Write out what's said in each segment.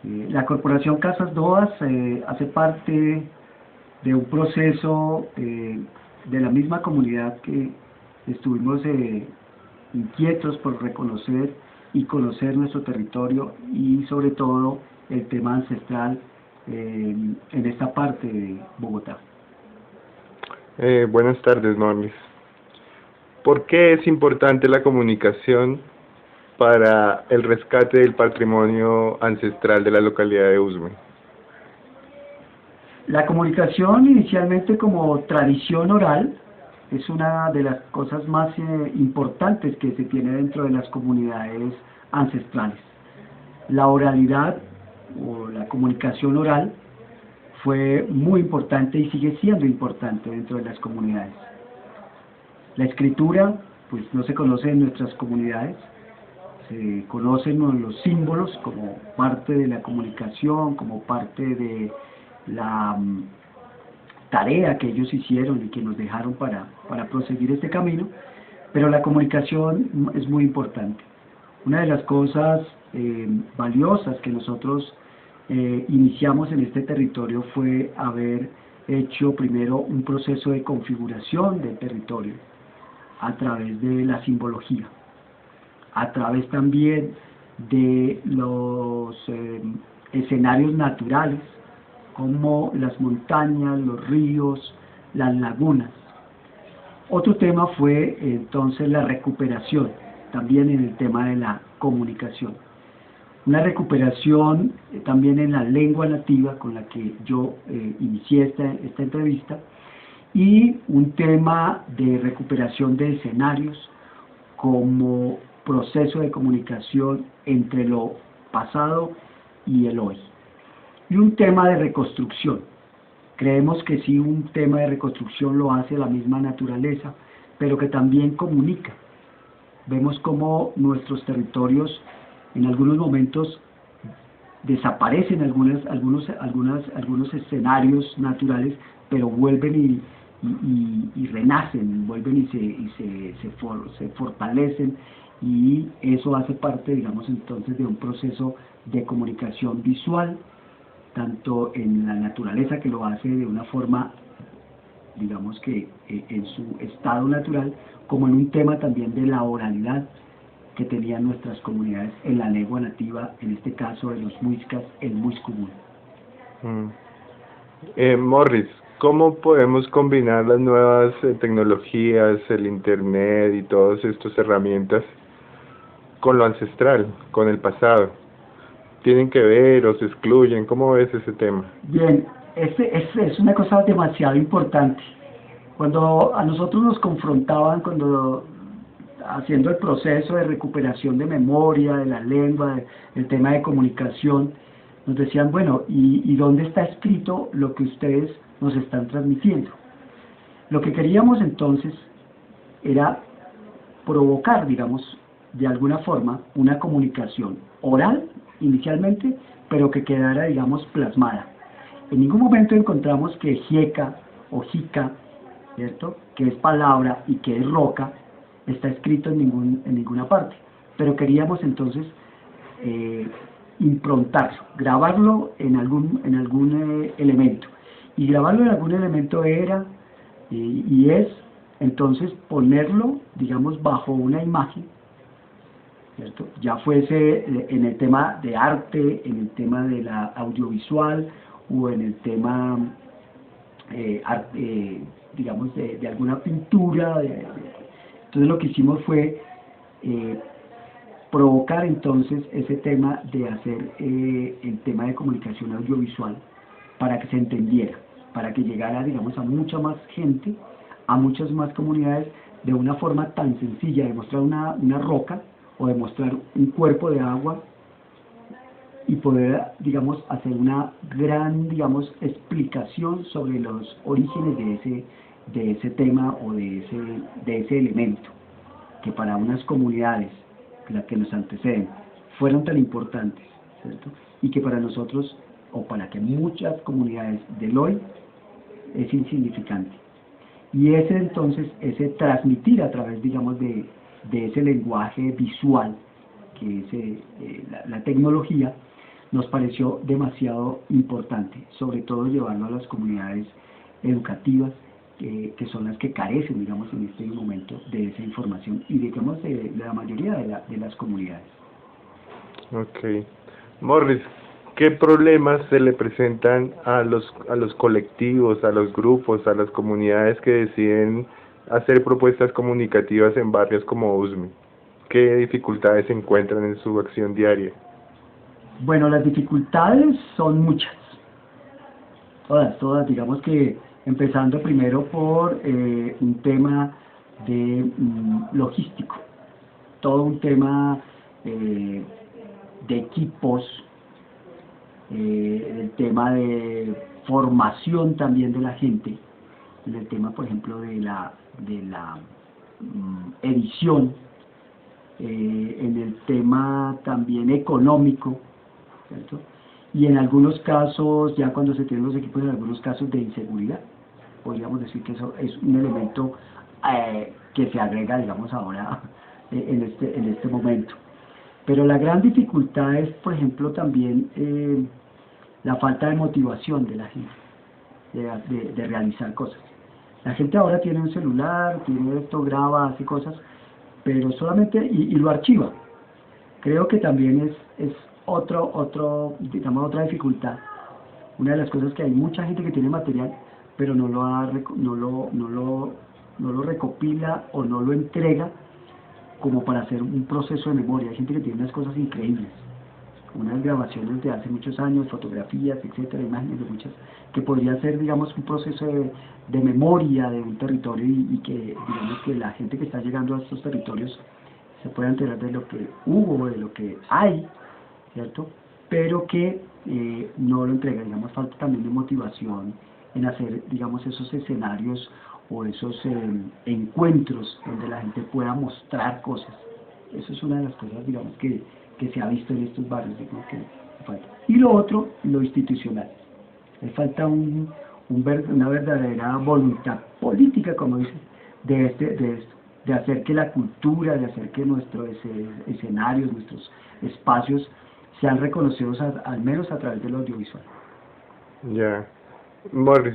La Corporación Casas Doas hace parte de un proceso de la misma comunidad que estuvimos inquietos por reconocer y conocer nuestro territorio y sobre todo el tema ancestral en esta parte de Bogotá. Buenas tardes, Morris. ¿Por qué es importante la comunicación para el rescate del patrimonio ancestral de la localidad de Usme? La comunicación inicialmente como tradición oral es una de las cosas más importantes que se tiene dentro de las comunidades ancestrales. La oralidad o la comunicación oral fue muy importante y sigue siendo importante dentro de las comunidades. La escritura pues no se conoce en nuestras comunidades, se conocen los símbolos como parte de la comunicación, como parte de la tarea que ellos hicieron y que nos dejaron para proseguir este camino, pero la comunicación es muy importante. Una de las cosas valiosas que nosotros iniciamos en este territorio fue haber hecho primero un proceso de configuración del territorio a través de la simbología, a través también de los escenarios naturales como las montañas, los ríos, las lagunas. Otro tema fue entonces la recuperación, también en el tema de la comunicación. Una recuperación también en la lengua nativa con la que yo inicié esta entrevista, y un tema de recuperación de escenarios como proceso de comunicación entre lo pasado y el hoy. Y un tema de reconstrucción. Creemos que sí, un tema de reconstrucción lo hace la misma naturaleza, pero que también comunica. Vemos cómo nuestros territorios en algunos momentos desaparecen algunos escenarios naturales, pero vuelven y renacen, vuelven y se fortalecen, y eso hace parte, digamos, entonces de un proceso de comunicación visual, tanto en la naturaleza, que lo hace de una forma, digamos que en su estado natural, como en un tema también de la oralidad que tenían nuestras comunidades en la lengua nativa, en este caso de los muiscas, el muiscubul. Morris, ¿cómo podemos combinar las nuevas tecnologías, el internet y todas estas herramientas con lo ancestral, con el pasado? ¿Tienen que ver o se excluyen? ¿Cómo ves ese tema? Bien, es una cosa demasiado importante. Cuando a nosotros nos confrontaban, cuando haciendo el proceso de recuperación de memoria, de la lengua, el tema de comunicación, nos decían, bueno, ¿y dónde está escrito lo que ustedes nos están transmitiendo? Lo que queríamos entonces era provocar, digamos, de alguna forma, una comunicación oral inicialmente, pero que quedara, digamos, plasmada. En ningún momento encontramos que jieca o jica, ¿cierto?, que es palabra y que es roca, está escrito en ninguna parte, pero queríamos entonces improntarlo, grabarlo en algún elemento, y grabarlo en algún elemento era y es entonces ponerlo, digamos, bajo una imagen, ¿cierto? Ya fuese en el tema de arte, en el tema de la audiovisual, o en el tema digamos de alguna pintura. Entonces lo que hicimos fue provocar entonces ese tema de hacer el tema de comunicación audiovisual para que se entendiera, para que llegara, digamos, a mucha más gente, a muchas más comunidades, de una forma tan sencilla de mostrar una roca o de mostrar un cuerpo de agua, y poder, digamos, hacer una gran, digamos, explicación sobre los orígenes de ese tema o de ese elemento, que para unas comunidades, las que nos anteceden, fueron tan importantes, ¿cierto? Y que para nosotros, o para que muchas comunidades del hoy, es insignificante. Y entonces, ese transmitir a través, digamos, de ese lenguaje visual, que es la tecnología, nos pareció demasiado importante, sobre todo llevarlo a las comunidades educativas, que son las que carecen, digamos, en este momento de esa información y digamos de la mayoría de las comunidades. Ok. Morris, ¿qué problemas se le presentan a los colectivos, a los grupos, a las comunidades que deciden hacer propuestas comunicativas en barrios como Usme? ¿Qué dificultades se encuentran en su acción diaria? Bueno, las dificultades son muchas, todas, digamos que empezando primero por un tema de logístico, todo un tema de equipos, el tema de formación también de la gente, en el tema, por ejemplo, de la edición, en el tema también económico, ¿cierto? Y en algunos casos, ya cuando se tienen los equipos, en algunos casos de inseguridad. Podríamos decir que eso es un elemento que se agrega, digamos, ahora en este momento. Pero la gran dificultad es, por ejemplo, también la falta de motivación de la gente, de realizar cosas. La gente ahora tiene un celular, tiene esto, graba, hace cosas, pero solamente, y lo archiva. Creo que también es digamos, otra dificultad. Una de las cosas que hay mucha gente que tiene material, pero no lo recopila o no lo entrega como para hacer un proceso de memoria. Hay gente que tiene unas cosas increíbles, unas grabaciones de hace muchos años, fotografías, etcétera, imágenes de muchas, que podría ser, digamos, un proceso de memoria de un territorio y que, digamos, que la gente que está llegando a estos territorios se pueda enterar de lo que hubo, de lo que hay, ¿cierto? Pero que no lo entrega, digamos, falta también de motivación en hacer, digamos, esos escenarios o esos encuentros donde la gente pueda mostrar cosas. Eso es una de las cosas, digamos, que se ha visto en estos barrios, digamos, que falta. Y lo otro, lo institucional. Le falta una verdadera voluntad política, como dicen, de esto, de hacer que la cultura, de hacer que nuestros escenarios, nuestros espacios sean reconocidos al menos a través del audiovisual. Ya. Morris,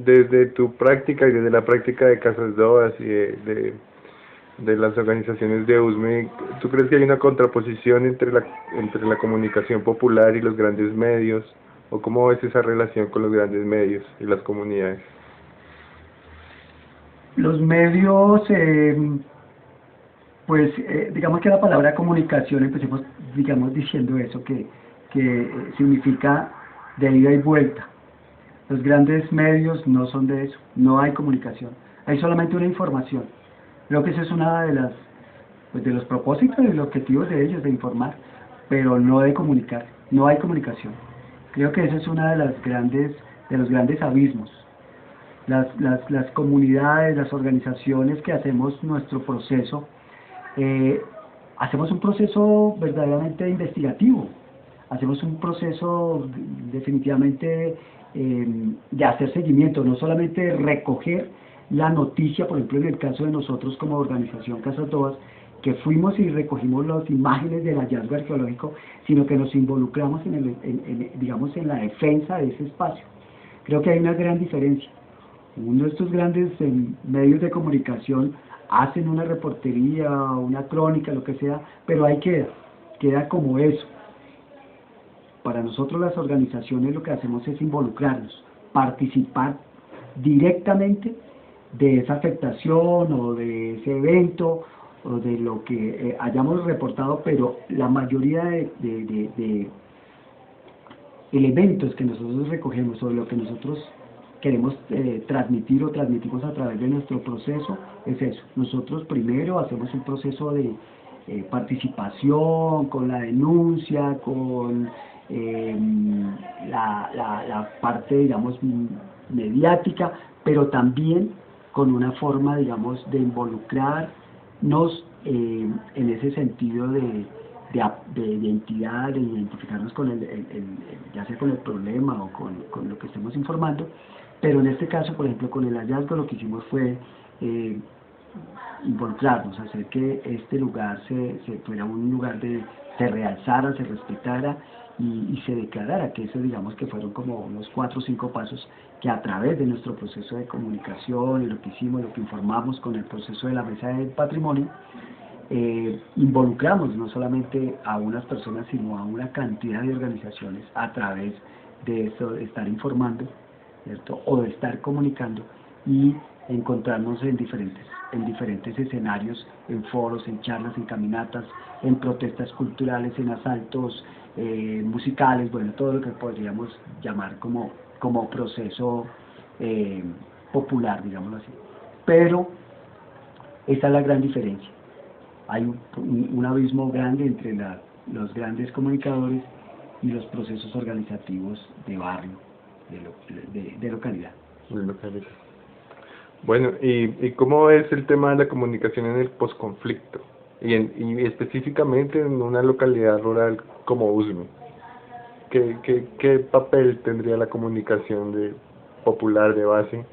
desde tu práctica y desde la práctica de Casas Doas y de las organizaciones de USME, ¿tú crees que hay una contraposición entre la comunicación popular y los grandes medios? ¿O cómo ves esa relación con los grandes medios y las comunidades? Los medios, pues digamos que la palabra comunicación, empecemos, digamos, diciendo eso, que significa de ida y vuelta. Los grandes medios no son de eso, no hay comunicación, hay solamente una información. Creo que esa es una de los propósitos y los objetivos de ellos, de informar, pero no de comunicar, no hay comunicación. Creo que esa es una de los grandes abismos. Las comunidades, las organizaciones que hacemos nuestro proceso, hacemos un proceso verdaderamente investigativo, hacemos un proceso definitivamente de hacer seguimiento, no solamente recoger la noticia, por ejemplo en el caso de nosotros como organización Casas Doas, que fuimos y recogimos las imágenes del hallazgo arqueológico, sino que nos involucramos digamos, en la defensa de ese espacio. Creo que hay una gran diferencia. Uno de estos grandes medios de comunicación hacen una reportería, una crónica, lo que sea, pero ahí queda como eso. Para nosotros las organizaciones lo que hacemos es involucrarnos, participar directamente de esa afectación o de ese evento o de lo que hayamos reportado, pero la mayoría de elementos que nosotros recogemos o de lo que nosotros queremos transmitir o transmitimos a través de nuestro proceso es eso. Nosotros primero hacemos un proceso de participación, con la denuncia, con la parte, digamos, mediática, pero también con una forma, digamos, de involucrarnos en ese sentido de identidad, de identificarnos con ya sea con el problema o con lo que estemos informando, pero en este caso, por ejemplo, con el hallazgo lo que hicimos fue involucrarnos, hacer que este lugar fuera un lugar se realzara, se respetara y se declarara que eso, digamos, que fueron como unos 4 o 5 pasos que a través de nuestro proceso de comunicación y lo que hicimos, lo que informamos con el proceso de la mesa del patrimonio, involucramos no solamente a unas personas, sino a una cantidad de organizaciones a través de eso, de estar informando, ¿cierto? O de estar comunicando y encontrarnos en diferentes escenarios, en foros, en charlas, en caminatas, en protestas culturales, en asaltos musicales, bueno, todo lo que podríamos llamar como proceso popular, digámoslo así. Pero esa es la gran diferencia. Hay un abismo grande entre los grandes comunicadores y los procesos organizativos de barrio, de localidad. Bueno, ¿y cómo es el tema de la comunicación en el posconflicto? Y específicamente en una localidad rural como Usme. ¿Qué papel tendría la comunicación popular de base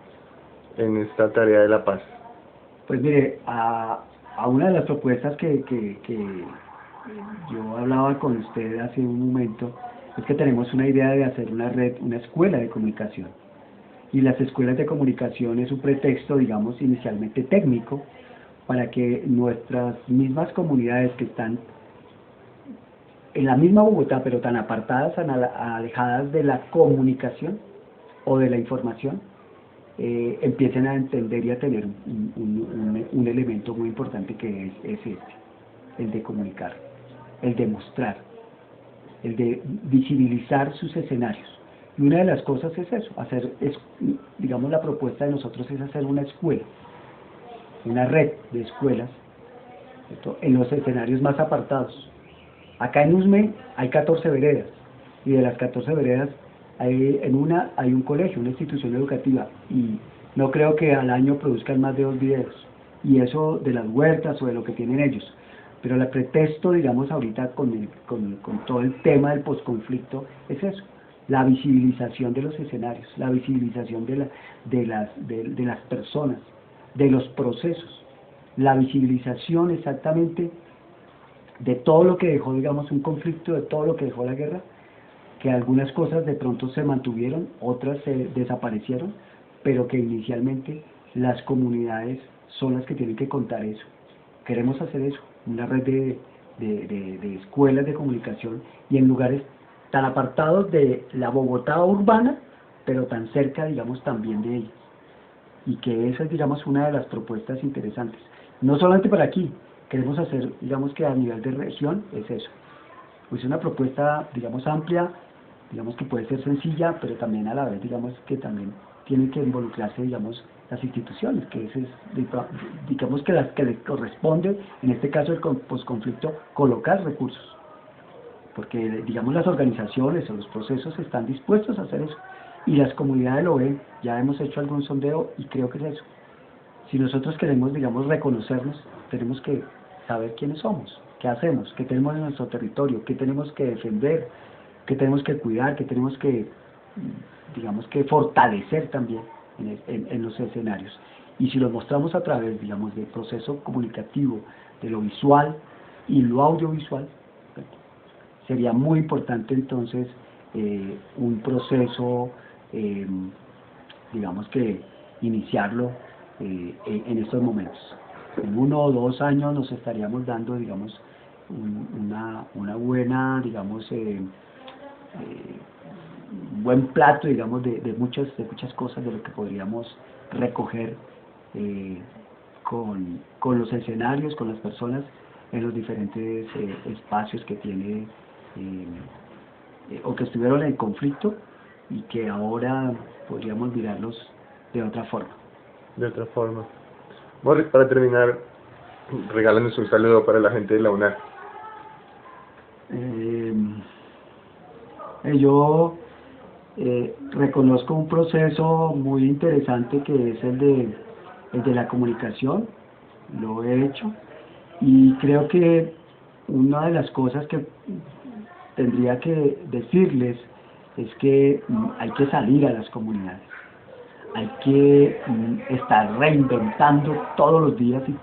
en esta tarea de la paz? Pues mire, a una de las propuestas que yo hablaba con usted hace un momento, es que tenemos una idea de hacer una red, una escuela de comunicación. Y las escuelas de comunicación es un pretexto, digamos, inicialmente técnico, para que nuestras mismas comunidades que están en la misma Bogotá, pero tan apartadas, alejadas de la comunicación o de la información, empiecen a entender y a tener un elemento muy importante que es este, el de comunicar, el de mostrar, el de visibilizar sus escenarios. Y una de las cosas es eso, digamos, la propuesta de nosotros es hacer una escuela, una red de escuelas, ¿cierto?, en los escenarios más apartados. Acá en Usme hay 14 veredas, y de las 14 veredas en una hay un colegio, una institución educativa, y no creo que al año produzcan más de 2 videos, y eso de las huertas o de lo que tienen ellos. Pero el pretexto, digamos, ahorita con todo el tema del posconflicto es eso, la visibilización de los escenarios, la visibilización de las personas, de los procesos, la visibilización exactamente de todo lo que dejó, digamos, un conflicto, de todo lo que dejó la guerra, que algunas cosas de pronto se mantuvieron, otras se desaparecieron, pero que inicialmente las comunidades son las que tienen que contar eso. Queremos hacer eso, una red de escuelas de comunicación y en lugares tan apartados de la Bogotá urbana, pero tan cerca, digamos, también de ella. Y que esa es, digamos, una de las propuestas interesantes. No solamente para aquí, queremos hacer, digamos, que a nivel de región es eso. Pues una propuesta, digamos, amplia, digamos que puede ser sencilla, pero también a la vez, digamos, que también tienen que involucrarse, digamos, las instituciones, que ese es, digamos, que las que les corresponde, en este caso el posconflicto, colocar recursos. Porque, digamos, las organizaciones o los procesos están dispuestos a hacer eso. Y las comunidades lo ven, ya hemos hecho algún sondeo y creo que es eso. Si nosotros queremos, digamos, reconocernos, tenemos que saber quiénes somos, qué hacemos, qué tenemos en nuestro territorio, qué tenemos que defender, qué tenemos que cuidar, qué tenemos que, digamos, que fortalecer también en los escenarios. Y si lo mostramos a través, digamos, del proceso comunicativo, de lo visual y lo audiovisual, sería muy importante entonces un proceso, digamos que iniciarlo en estos momentos. En 1 o 2 años nos estaríamos dando, digamos, una buena, digamos, un buen plato, digamos, de muchas cosas de lo que podríamos recoger con los escenarios, con las personas en los diferentes espacios que tiene o que estuvieron en el conflicto y que ahora podríamos mirarlos de otra forma. De otra forma. Morris, para terminar, regálanos un saludo para la gente de la UNAR. Yo reconozco un proceso muy interesante que es el de la comunicación, lo he hecho, y creo que una de las cosas que tendría que decirles es que hay que salir a las comunidades, hay que estar reinventando todos los días y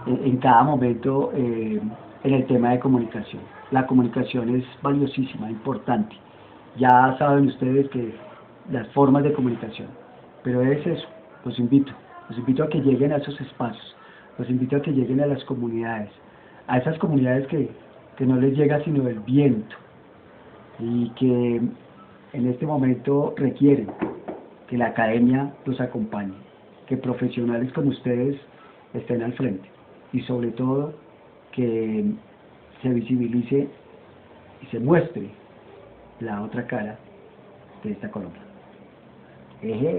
en cada momento en el tema de comunicación. La comunicación es valiosísima, importante. Ya saben ustedes que las formas de comunicación, pero es eso, los invito a que lleguen a esos espacios, los invito a que lleguen a las comunidades, a esas comunidades que no les llega sino el viento y que en este momento requieren que la academia los acompañe, que profesionales como ustedes estén al frente y sobre todo que se visibilice y se muestre la otra cara de esta Colombia. Eje.